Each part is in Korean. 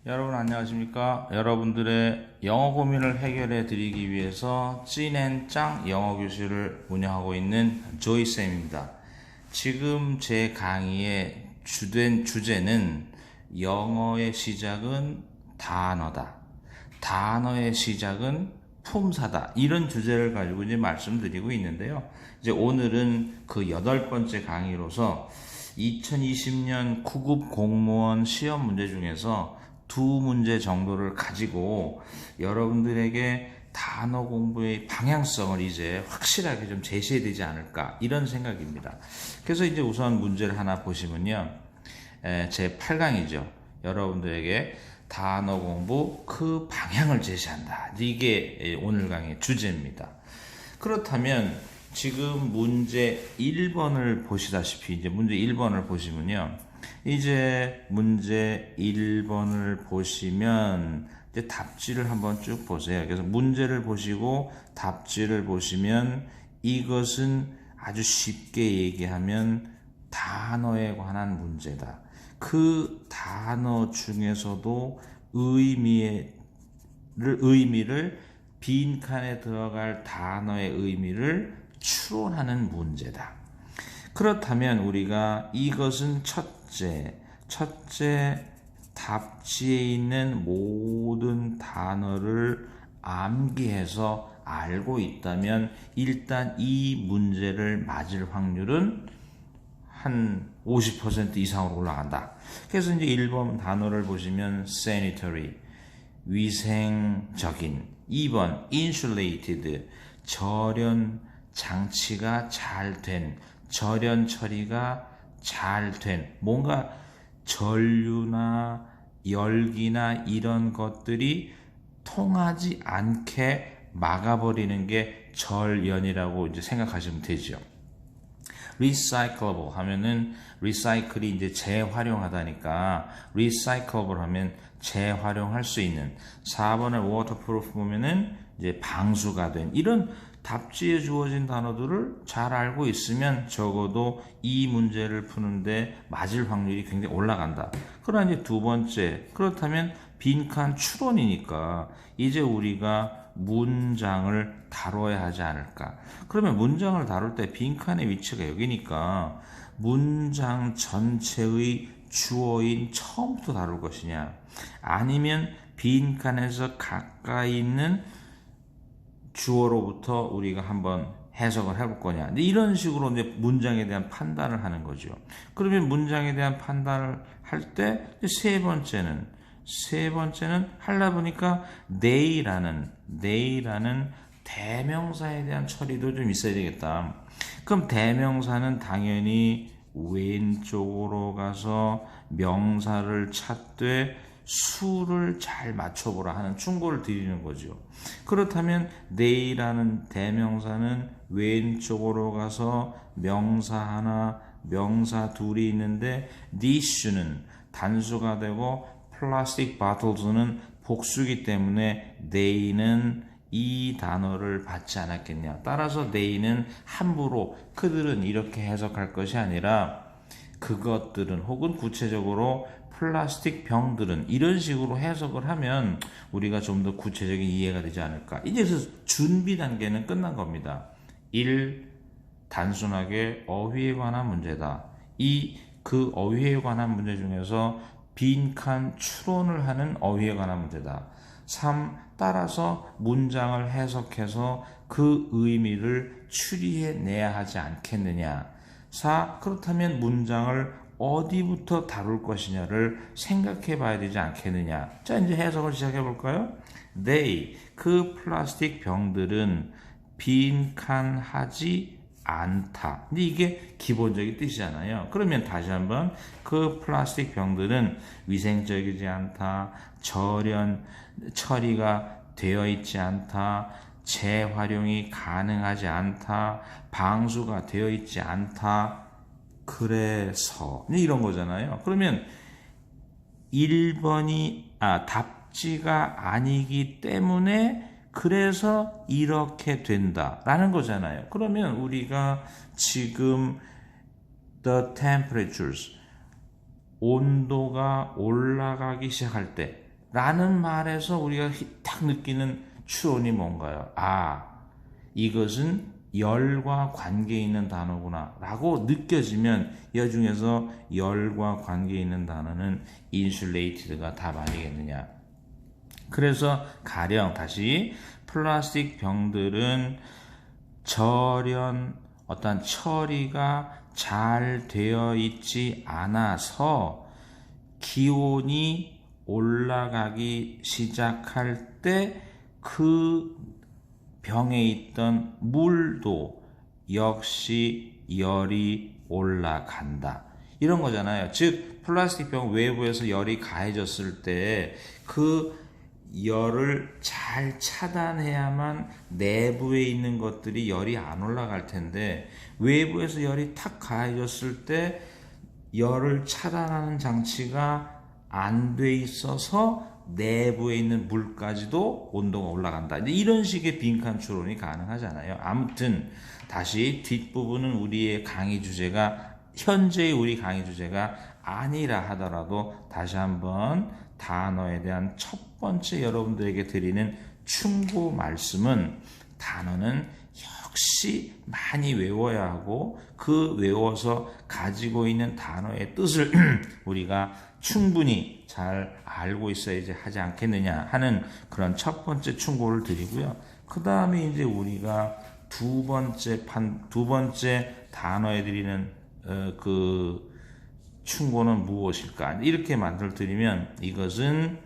여러분 안녕하십니까? 여러분들의 영어 고민을 해결해 드리기 위해서 찐앤짱 영어 교실을 운영하고 있는 조이쌤입니다. 지금 제 강의의 주된 주제는 영어의 시작은 단어다. 단어의 시작은 품사다. 이런 주제를 가지고 이제 말씀드리고 있는데요. 이제 오늘은 그 8번째 강의로서 2020년 9급 공무원 시험 문제 중에서 두 문제 정도를 가지고 여러분들에게 단어 공부의 방향성을 이제 확실하게 좀 제시해야 되지 않을까 이런 생각입니다. 그래서 이제 우선 문제를 하나 보시면요. 제 8강이죠. 여러분들에게 단어 공부 그 방향을 제시한다. 이게 오늘 강의 주제입니다. 그렇다면 지금 문제 1번을 보시다시피 이제 문제 1번을 보시면요. 이제 문제 1번을 보시면 이제 답지를 한번 쭉 보세요. 그래서 문제를 보시고 답지를 보시면 이것은 아주 쉽게 얘기하면 단어에 관한 문제다. 그 단어 중에서도 의미를 빈칸에 들어갈 단어의 의미를 추론하는 문제다. 그렇다면 우리가 이것은 첫째 답지에 있는 모든 단어를 암기해서 알고 있다면 일단 이 문제를 맞을 확률은 한 50% 이상으로 올라간다. 그래서 이제 1번 단어를 보시면 sanitary, 위생적인, 2번 insulated, 절연 장치가 잘 된, 절연 처리가 잘 된, 뭔가 전류나 열기나 이런 것들이 통하지 않게 막아버리는 게 절연이라고 이제 생각하시면 되죠. recyclable 하면은 리사이클이 이제 재활용하다니까 recyclable 하면 재활용할 수 있는 4번을 waterproof 보면은 이제 방수가 된 이런 답지에 주어진 단어들을 잘 알고 있으면 적어도 이 문제를 푸는데 맞을 확률이 굉장히 올라간다. 그러나 이제 두 번째, 그렇다면 빈칸 추론이니까 이제 우리가 문장을 다뤄야 하지 않을까. 그러면 문장을 다룰 때 빈칸의 위치가 여기니까 문장 전체의 주어인 처음부터 다룰 것이냐, 아니면 빈칸에서 가까이 있는 주어로부터 우리가 한번 해석을 해볼 거냐. 이런 식으로 이제 문장에 대한 판단을 하는 거죠. 그러면 문장에 대한 판단을 할 때 세 번째는 하려 보니까 they라는 대명사에 대한 처리도 좀 있어야 되겠다. 그럼 대명사는 당연히 왼쪽으로 가서 명사를 찾되 수를 잘 맞춰보라 하는 충고를 드리는 거죠. 그렇다면 they라는 대명사는 왼쪽으로 가서 명사 하나, 명사 둘이 있는데 this는 단수가 되고 plastic bottles는 복수기 때문에 they는 이 단어를 받지 않았겠냐. 따라서 they는 함부로 그들은 이렇게 해석할 것이 아니라 그것들은 혹은 구체적으로 플라스틱 병들은 이런 식으로 해석을 하면 우리가 좀 더 구체적인 이해가 되지 않을까. 이제서 준비 단계는 끝난 겁니다. 1. 단순하게 어휘에 관한 문제다. 2. 그 어휘에 관한 문제 중에서 빈칸 추론을 하는 어휘에 관한 문제다. 3. 따라서 문장을 해석해서 그 의미를 추리해내야 하지 않겠느냐. 4. 그렇다면 문장을 어디부터 다룰 것이냐를 생각해 봐야 되지 않겠느냐. 자, 이제 해석을 시작해 볼까요? They, 그 플라스틱 병들은 빈칸하지 않다. 근데 이게 기본적인 뜻이잖아요. 그러면 다시 한번 그 플라스틱 병들은 위생적이지 않다, 절연 처리가 되어 있지 않다, 재활용이 가능하지 않다, 방수가 되어 있지 않다. 그래서 이런 거잖아요. 그러면 1번이 답지가 아니기 때문에 그래서 이렇게 된다라는 거잖아요. 그러면 우리가 지금 the temperatures 온도가 올라가기 시작할 때 라는 말에서 우리가 딱 느끼는 추론이 뭔가요? 이것은 열과 관계 있는 단어구나 라고 느껴지면 이 중에서 열과 관계 있는 단어는 insulated가 답 아니겠느냐. 그래서 가령 다시 플라스틱 병들은 어떤 처리가 잘 되어 있지 않아서 기온이 올라가기 시작할 때 그 병에 있던 물도 역시 열이 올라간다. 이런 거잖아요. 즉 플라스틱 병 외부에서 열이 가해졌을 때 그 열을 잘 차단해야만 내부에 있는 것들이 열이 안 올라갈 텐데 외부에서 열이 탁 가해졌을 때 열을 차단하는 장치가 안 돼 있어서 내부에 있는 물까지도 온도가 올라간다. 이런 식의 빈칸 추론이 가능하잖아요. 아무튼 다시 뒷부분은 우리의 강의 주제가 현재의 우리 강의 주제가 아니라 하더라도 다시 한번 단어에 대한 첫 번째 여러분들에게 드리는 충고 말씀은 단어는 역시 많이 외워야 하고 그 외워서 가지고 있는 단어의 뜻을 우리가 충분히 잘 알고 있어야지 하지 않겠느냐 하는 그런 첫 번째 충고를 드리고요. 그 다음에 이제 우리가 두 번째 단어에 드리는 그 충고는 무엇일까? 이렇게 만들 드리면 이것은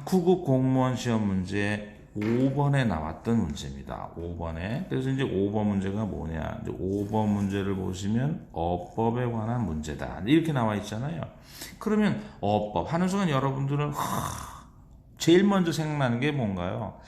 구급 공무원 시험 문제 5번에 나왔던 문제입니다. 5번에. 그래서 이제 5번 문제가 뭐냐? 이제 5번 문제를 보시면 어법에 관한 문제다. 이렇게 나와 있잖아요. 그러면 어법 하는 순간 여러분들은 제일 먼저 생각나는 게 뭔가요?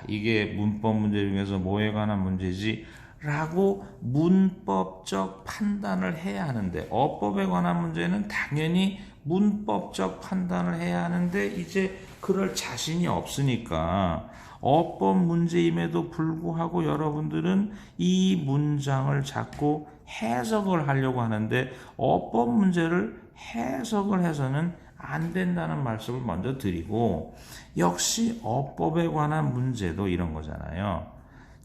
이게 문법 문제 중에서 뭐에 관한 문제지? 라고 문법적 판단을 해야 하는데 어법에 관한 문제는 당연히 문법적 판단을 해야 하는데 이제 그럴 자신이 없으니까 어법 문제임에도 불구하고 여러분들은 이 문장을 자꾸 해석을 하려고 하는데 어법 문제를 해석을 해서는 안 된다는 말씀을 먼저 드리고 역시 어법에 관한 문제도 이런 거잖아요.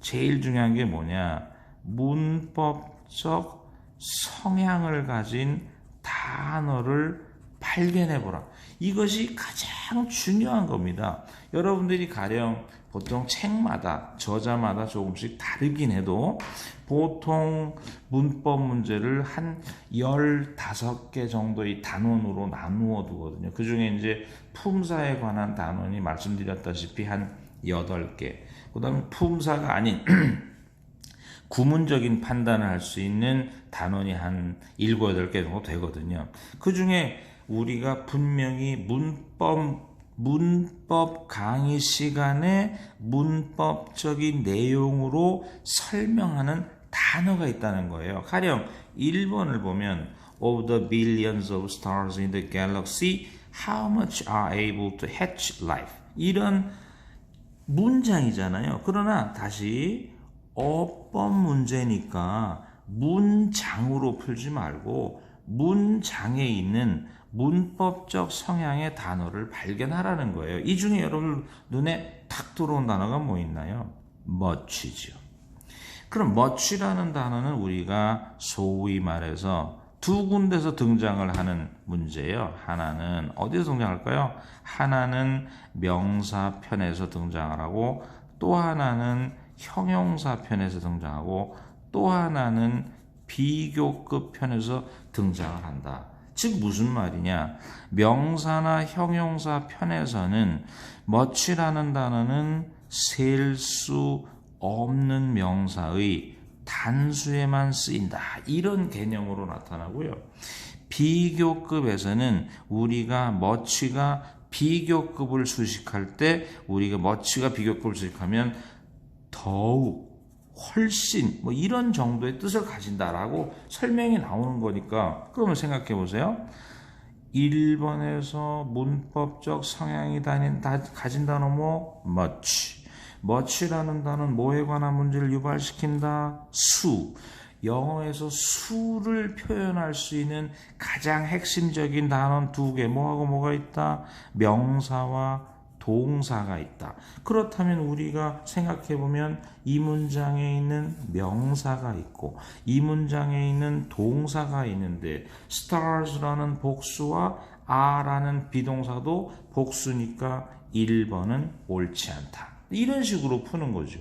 제일 중요한 게 뭐냐? 문법적 성향을 가진 단어를 발견해보라. 이것이 가장 중요한 겁니다. 여러분들이 가령 보통 책마다 저자마다 조금씩 다르긴 해도 보통 문법 문제를 한 15개 정도의 단원으로 나누어 두거든요. 그 중에 이제 품사에 관한 단원이 말씀드렸다시피 한 8개. 그 다음에 품사가 아닌 구문적인 판단을 할 수 있는 단원이 한 7, 8개 정도 되거든요. 그 중에 우리가 분명히 문법 강의 시간에 문법적인 내용으로 설명하는 단어가 있다는 거예요. 가령 1번을 보면 Of the billions of stars in the galaxy, how much are able to hatch life? 이런 문장이잖아요. 그러나 다시 어법 문제니까 문장으로 풀지 말고 문장에 있는 문법적 성향의 단어를 발견하라는 거예요. 이 중에 여러분 눈에 탁 들어온 단어가 뭐 있나요? much죠. 그럼 much라는 단어는 우리가 소위 말해서 두 군데서 등장을 하는 문제예요. 하나는 어디서 등장할까요? 하나는 명사 편에서 등장을 하고 또 하나는 형용사 편에서 등장하고 또 하나는 비교급 편에서 등장을 한다. 즉 무슨 말이냐? 명사나 형용사 편에서는 much라는 단어는 셀 수 없는 명사의 단수에만 쓰인다. 이런 개념으로 나타나고요. 비교급에서는 우리가 much가 비교급을 수식할 때 우리가 much가 비교급을 수식하면 더욱 훨씬 뭐 이런 정도의 뜻을 가진다라고 설명이 나오는 거니까 그러면 생각해 보세요. 1번에서 문법적 성향이 가진 단어 뭐 much. much라는 단어는 뭐에 관한 문제를 유발시킨다? 수. 영어에서 수를 표현할 수 있는 가장 핵심적인 단어는 두 개. 뭐하고 뭐가 있다? 명사와 동사가 있다. 그렇다면 우리가 생각해보면 이 문장에 있는 명사가 있고 이 문장에 있는 동사가 있는데 stars라는 복수와 are라는 비동사도 복수니까 1번은 옳지 않다. 이런 식으로 푸는 거죠.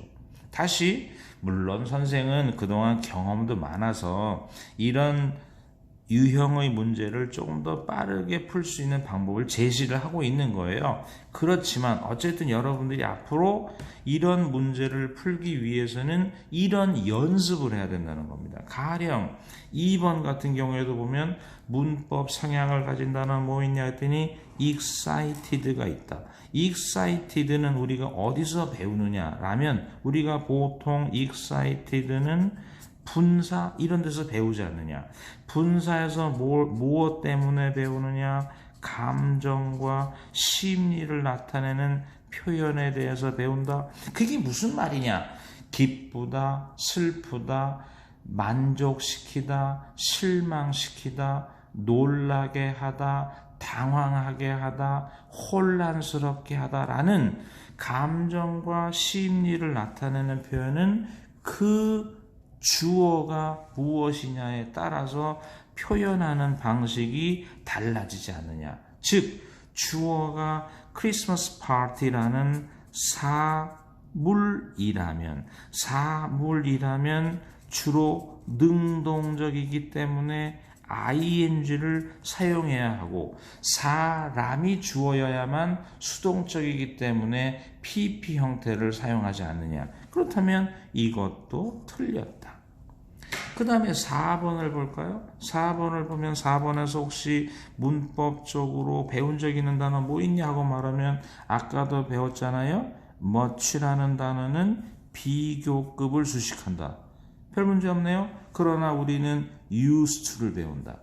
다시 물론 선생은 그동안 경험도 많아서 이런 유형의 문제를 조금 더 빠르게 풀 수 있는 방법을 제시를 하고 있는 거예요. 그렇지만 어쨌든 여러분들이 앞으로 이런 문제를 풀기 위해서는 이런 연습을 해야 된다는 겁니다. 가령 2번 같은 경우에도 보면 문법 성향을 가진 단어는 뭐 있냐 했더니 excited가 있다. excited는 우리가 어디서 배우느냐 라면 우리가 보통 excited는 분사 이런 데서 배우지 않느냐. 분사에서 무엇 때문에 배우느냐. 감정과 심리를 나타내는 표현에 대해서 배운다. 그게 무슨 말이냐. 기쁘다, 슬프다, 만족시키다, 실망시키다, 놀라게 하다, 당황하게 하다, 혼란스럽게 하다라는 감정과 심리를 나타내는 표현은 그 주어가 무엇이냐에 따라서 표현하는 방식이 달라지지 않느냐. 즉 주어가 크리스마스 파티라는 사물이라면 주로 능동적이기 때문에 ing를 사용해야 하고 사람이 주어여야만 수동적이기 때문에 pp 형태를 사용하지 않느냐. 그렇다면 이것도 틀렸다. 그 다음에 4번을 볼까요? 4번을 보면 4번에서 혹시 문법적으로 배운 적 있는 단어 뭐 있냐 하고 말하면 아까도 배웠잖아요. much라는 단어는 비교급을 수식한다. 별 문제 없네요. 그러나 우리는 used to를 배운다.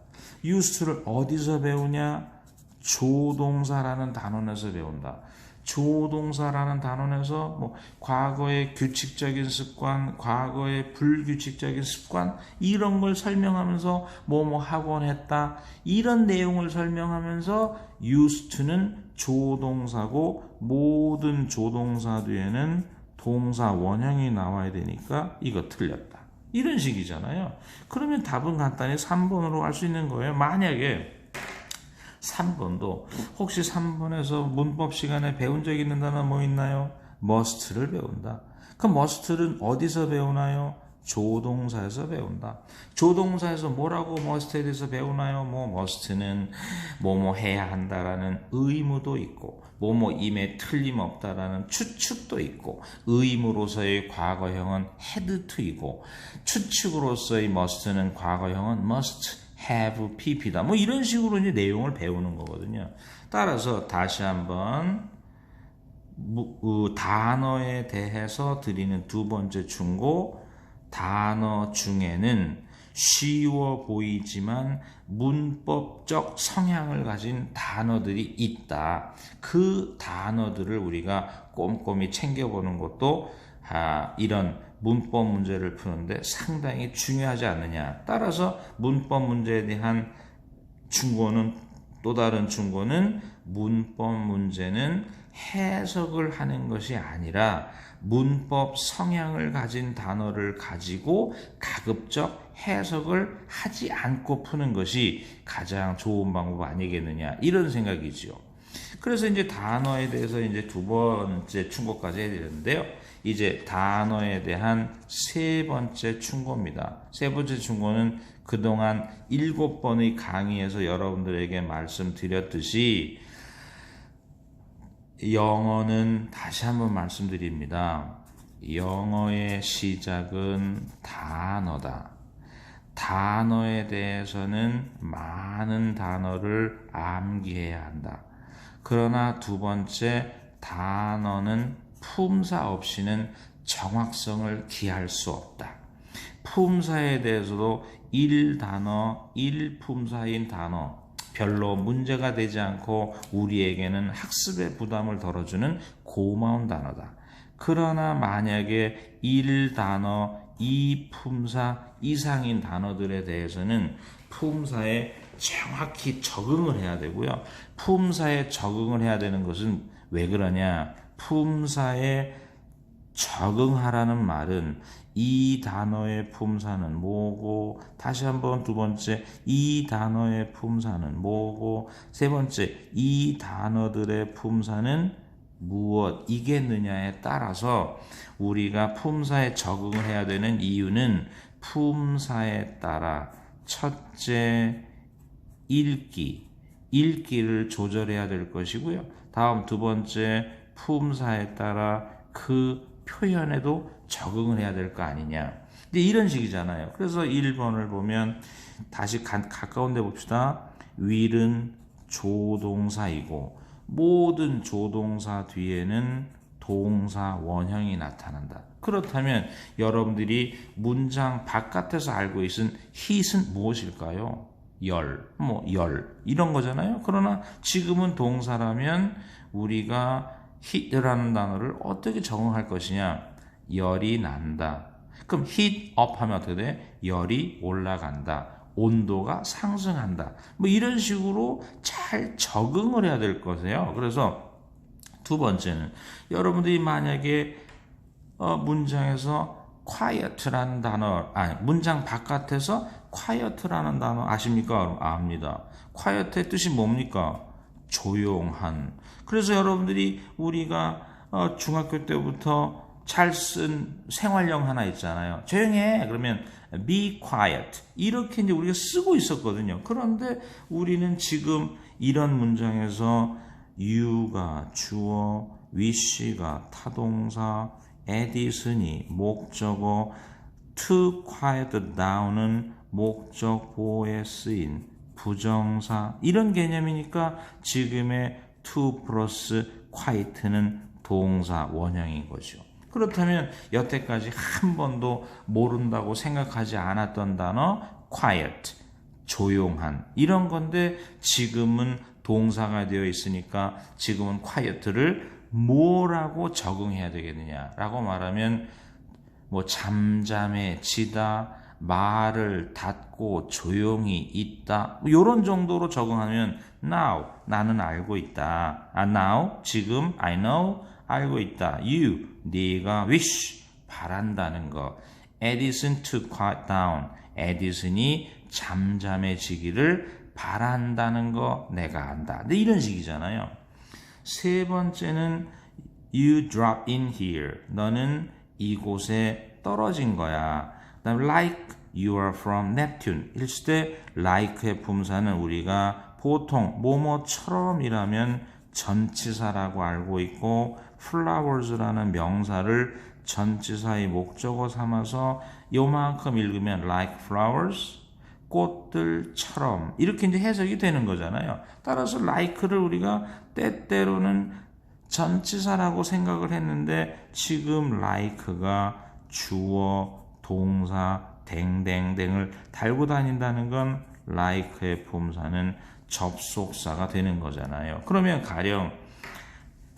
used to를 어디서 배우냐? 조동사라는 단원에서 배운다. 조동사라는 단원에서 뭐 과거의 규칙적인 습관, 과거의 불규칙적인 습관 이런 걸 설명하면서 뭐뭐 하곤 했다. 이런 내용을 설명하면서 used to는 조동사고 모든 조동사 뒤에는 동사 원형이 나와야 되니까 이거 틀렸다. 이런 식이잖아요. 그러면 답은 간단히 3번으로 갈 수 있는 거예요. 만약에 3번도 혹시 3번에서 문법 시간에 배운 적 있는 단어 뭐 있나요? must를 배운다. 그럼 must는 어디서 배우나요? 조동사에서 배운다. 조동사에서 뭐라고 must에 대해서 배우나요? must는 뭐뭐 해야 한다라는 의무도 있고 뭐뭐임에 틀림없다라는 추측도 있고 의무로서의 과거형은 had to이고 추측으로서의 must는 과거형은 must have pp다. 뭐 이런 식으로 이제 내용을 배우는 거거든요. 따라서 다시 한번 단어에 대해서 드리는 두 번째 충고. 단어 중에는 쉬워 보이지만 문법적 성향을 가진 단어들이 있다. 그 단어들을 우리가 꼼꼼히 챙겨보는 것도 이런 문법 문제를 푸는데 상당히 중요하지 않느냐. 따라서 문법 문제에 대한 충고는 또 다른 충고는 문법 문제는 해석을 하는 것이 아니라 문법 성향을 가진 단어를 가지고 가급적 해석을 하지 않고 푸는 것이 가장 좋은 방법 아니겠느냐 이런 생각이죠. 그래서 이제 단어에 대해서 이제 두 번째 충고까지 해드렸는데요. 이제 단어에 대한 세 번째 충고입니다. 세 번째 충고는 그동안 7번의 강의에서 여러분들에게 말씀드렸듯이 영어는 다시 한번 말씀드립니다. 영어의 시작은 단어다. 단어에 대해서는 많은 단어를 암기해야 한다. 그러나 두 번째, 단어는 품사 없이는 정확성을 기할 수 없다. 품사에 대해서도 1단어, 1품사인 단어 별로 문제가 되지 않고 우리에게는 학습의 부담을 덜어주는 고마운 단어다. 그러나 만약에 1단어, 이 품사 이상인 단어들에 대해서는 품사에 정확히 적응을 해야 되고요. 품사에 적응을 해야 되는 것은 왜 그러냐? 품사에 적응하라는 말은 이 단어의 품사는 뭐고, 다시 한번 두 번째, 이 단어의 품사는 뭐고, 세 번째, 이 단어들의 품사는 무엇이겠느냐에 따라서 우리가 품사에 적응을 해야 되는 이유는 품사에 따라 첫째, 읽기를 조절해야 될 것이고요. 다음 두 번째, 품사에 따라 그 표현에도 적응을 해야 될 거 아니냐. 근데 이런 식이잖아요. 그래서 1번을 보면 다시 가까운 데 봅시다. will은 조동사이고 모든 조동사 뒤에는 동사 원형이 나타난다. 그렇다면 여러분들이 문장 바깥에서 알고 있은 hit은 무엇일까요? 열 이런 거잖아요. 그러나 지금은 동사라면 우리가 hit라는 단어를 어떻게 적응할 것이냐? 열이 난다. 그럼 heat up 하면 어떻게 돼? 열이 올라간다. 온도가 상승한다. 뭐 이런 식으로 잘 적응을 해야 될 것이에요. 그래서 두 번째는 여러분들이 만약에 문장에서 quiet라는 단어, 문장 바깥에서 quiet라는 단어 아십니까? 압니다. quiet의 뜻이 뭡니까? 조용한. 그래서 여러분들이 우리가 중학교 때부터 잘 쓴 생활령 하나 있잖아요. 조용해. 그러면 be quiet. 이렇게 이제 우리가 쓰고 있었거든요. 그런데 우리는 지금 이런 문장에서 you가 주어, wish가 타동사, edison이 목적어, to quiet down은 목적 보호에 쓰인 부정사 이런 개념이니까 지금의 to 플러스 quiet는 동사 원형인 거죠. 그렇다면 여태까지 한 번도 모른다고 생각하지 않았던 단어 quiet, 조용한 이런 건데 지금은 동사가 되어 있으니까 지금은 quiet를 뭐라고 적응해야 되겠느냐라고 말하면 뭐 잠잠해지다, 말을 닫고 조용히 있다 이런 정도로 적응하면 now 나는 알고 있다. now 지금 I know 알고 있다. you 네가 wish 바란다는 거. Edison to quiet down 에디슨이 잠잠해지기를 바란다는 거 내가 안다. 근데 이런 식이잖아요. 세 번째는 you drop in here 너는 이곳에 떨어진 거야. 그다음 like you are from Neptune 이랬을 때 like의 품사는 우리가 보통 뭐뭐처럼이라면 전치사라고 알고 있고 flowers라는 명사를 전치사의 목적어 삼아서 요만큼 읽으면 like flowers 꽃들처럼 이렇게 이제 해석이 되는 거잖아요. 따라서 like를 우리가 때때로는 전치사라고 생각을 했는데 지금 like가 주어, 동사, 댕댕댕을 달고 다닌다는 건 like의 품사는 접속사가 되는 거잖아요. 그러면 가령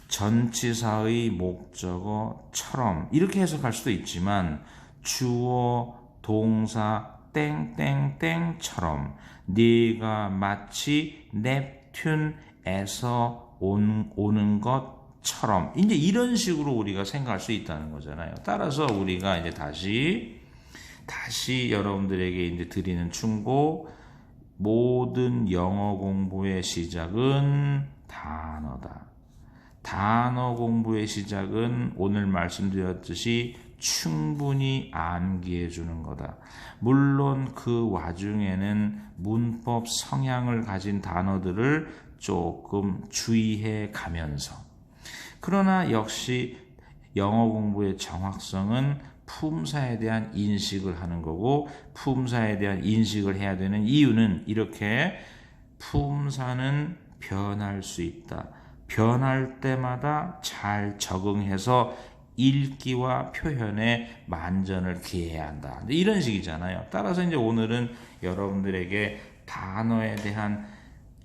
전치사의 목적어처럼 이렇게 해석할 수도 있지만 주어, 동사, 땡땡땡처럼 네가 마치 넵튠에서 오는 것처럼 이제 이런 식으로 우리가 생각할 수 있다는 거잖아요. 따라서 우리가 이제 다시 여러분들에게 이제 드리는 충고 모든 영어 공부의 시작은 단어다. 단어 공부의 시작은 오늘 말씀드렸듯이 충분히 암기해 주는 거다. 물론 그 와중에는 문법 성향을 가진 단어들을 조금 주의해 가면서 그러나 역시 영어 공부의 정확성은 품사에 대한 인식을 하는 거고 품사에 대한 인식을 해야 되는 이유는 이렇게 품사는 변할 수 있다. 변할 때마다 잘 적응해서 읽기와 표현에 만전을 기해야 한다. 이런 식이잖아요. 따라서 이제 오늘은 여러분들에게 단어에 대한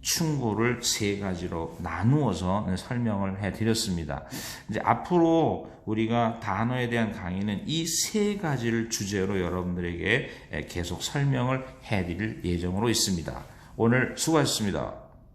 충고를 세 가지로 나누어서 설명을 해드렸습니다. 이제 앞으로 우리가 단어에 대한 강의는 이 세 가지를 주제로 여러분들에게 계속 설명을 해드릴 예정으로 있습니다. 오늘 수고하셨습니다.